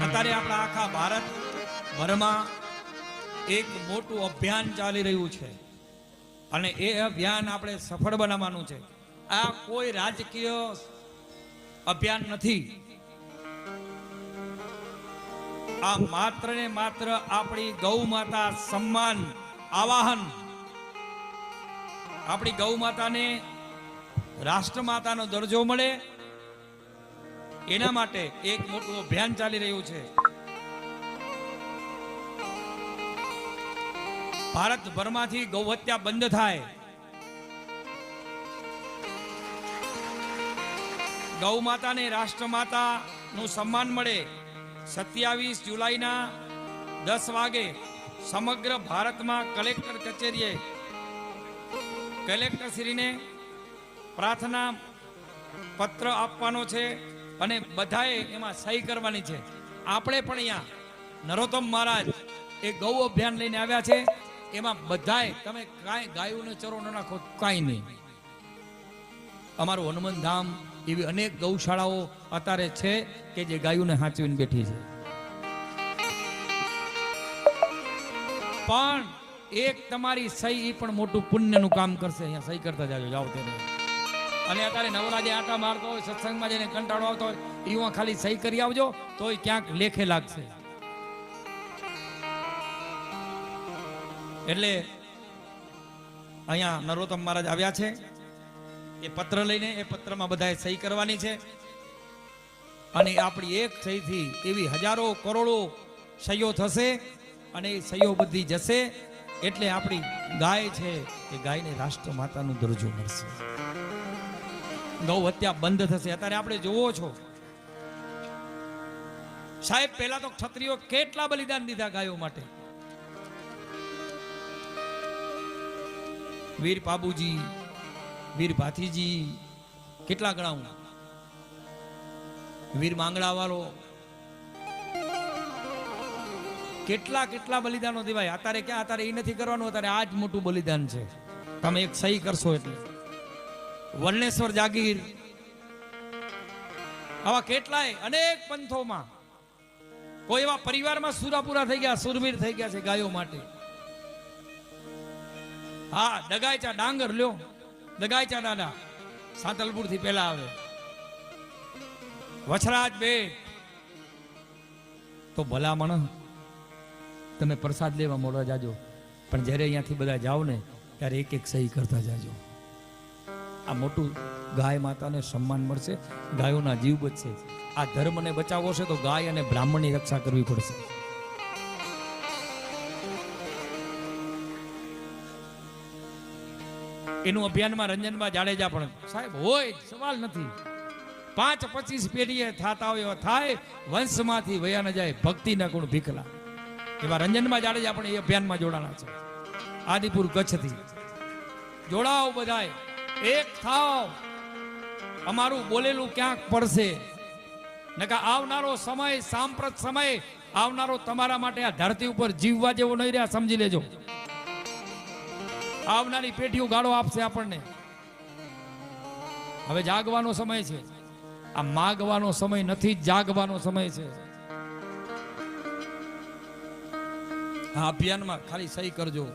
અત્યારે આપણા આખા ભારત ભરમાં એક મોટું અભિયાન ચાલી રહ્યું છે અને એ અભિયાન આપણે સફળ બનાવવાનું છે. આ કોઈ રાજકીય અભિયાન નથી. આ માત્ર ને માત્ર આપણી ગૌ માતા સન્માન આવાહન, આપણી ગૌ માતાને રાષ્ટ્રમાતાનો દરજ્જો મળે એના માટે એક મોટું અભિયાન ચાલી રહ્યું છે. ભારતભરમાંથી ગૌ હત્યા બંધ થાય, ગૌ માતાને રાષ્ટ્રમાતા નું સન્માન મળે. 27 જુલાઈના 10 વાગે સમગ્ર ભારતમાં કલેક્ટર કચેરીએ કલેક્ટર શ્રીને પ્રાર્થના પત્ર આપવાનો છે અને બધાએ એમાં સહી કરવાની છે. આપણે પણ અહીંયા નરોત્તમ મહારાજ એ ગૌ અભિયાન લઈને આવ્યા છે. એમાં બધાએ તમે કાંઈ ગાયોને ચરો ન નાખો, કાંઈ નહીં. અમારું હનુમાન ધામ એવી અનેક ગૌશાળાઓ અત્યારે છે કે જે ગાયોને હાંચવીને બેઠી છે. પણ એક તમારી સહી એ પણ મોટું પુણ્યનું કામ કરશે. અહીંયા સહી કરતા જાજો, જાઓ તેને. અને અત્યારે નવરાજે આટા મારતો હોય, સત્સંગમાં જઈને કંટાળો આવતો હોય, એમાં ખાલી સહી કરી આવજો તોય ક્યાંક લેખે લાગશે. એટલે અહીંયા નરોત્તમ મહારાજ આવ્યા છે એ પત્ર લઈને. એ પત્રમાં બધાએ સહી કરવાની છે અને આપણી એક સહીથી એવી હજારો કરોડો સહીઓ થશે અને એ સહીઓ બધી જશે એટલે આપણી ગાય છે એ ગાયને રાષ્ટ્ર માતાનું દરજ્જો મળશે. ગૌ હત્યા બંધ થશે. અત્યારે આપણે જોવો છો સાહેબ, પહેલા તો ક્ષત્રિયો કેટલા બલિદાન દીધા ગાયો માટે. વીર બાબુજી, વીર ભાથીજી, કેટલા ગણાવું, વીર માંગડા વાળો, કેટલા કેટલા બલિદાનો દેવાય. અત્યારે ક્યાં, અત્યારે એ નથી કરવાનું. અત્યારે આ જ મોટું બલિદાન છે. તમે એક સહી કરશો એટલે. વલ્લેશ્વર જાગીર, આવા કેટલાય અનેક પંથોમાં કોઈ એવા પરિવારમાં સુરાપુરા થઈ ગયા, સુરવીર થઈ ગયા છે ગાયો માટે. હા, ડગાઈચા ડાંગર લ્યો, ડગાઈચા દાદા સાંતલપુર થી પેલા આવે, વછરાજ બે. તો ભલામણ તમે પ્રસાદ લેવા મોડા જાજો, પણ જ્યારે અહીંયાથી બધા જાઓ ને ત્યારે એક એક સહી કરતા જાજો. આ મોટું ગાય માતાને સન્માન મળશે, ગાયોના જીવ બચશે. આ ધર્મને બચાવવો છે તો ગાય અને બ્રાહ્મણની રક્ષા કરવી પડશે. એનું અભિયાનમાં રંજનબા જાડેજા પણ સાહેબ હોય, સવાલ નથી. 5-25 પેઢીએ થતા હોય એવા થાય, વંશમાંથી વયા ન જાય ભક્તિના ગુણ ભીખલા. એવા રંજનબા જાડેજા પણ એ અભિયાનમાં જોડાણા છે. આદિપુર કચ્છથી જોડાઓ, બધાય એક થાવ. અમારું બોલેલું ક્યાંક પડશે. નકા આવનારો સમય, સાંપ્રત સમય આવનારો તમારા માટે આ ધરતી ઉપર જીવવા જેવો નહીં રહ્યા, સમજી લેજો. આવનારી પેઢીઓ ગાળો આપશે આપણને. હવે જાગવાનો સમય છે. આ માગવાનો સમય નથી, જાગવાનો સમય છે. આ અભિયાનમાં ખાલી સહી કરજો.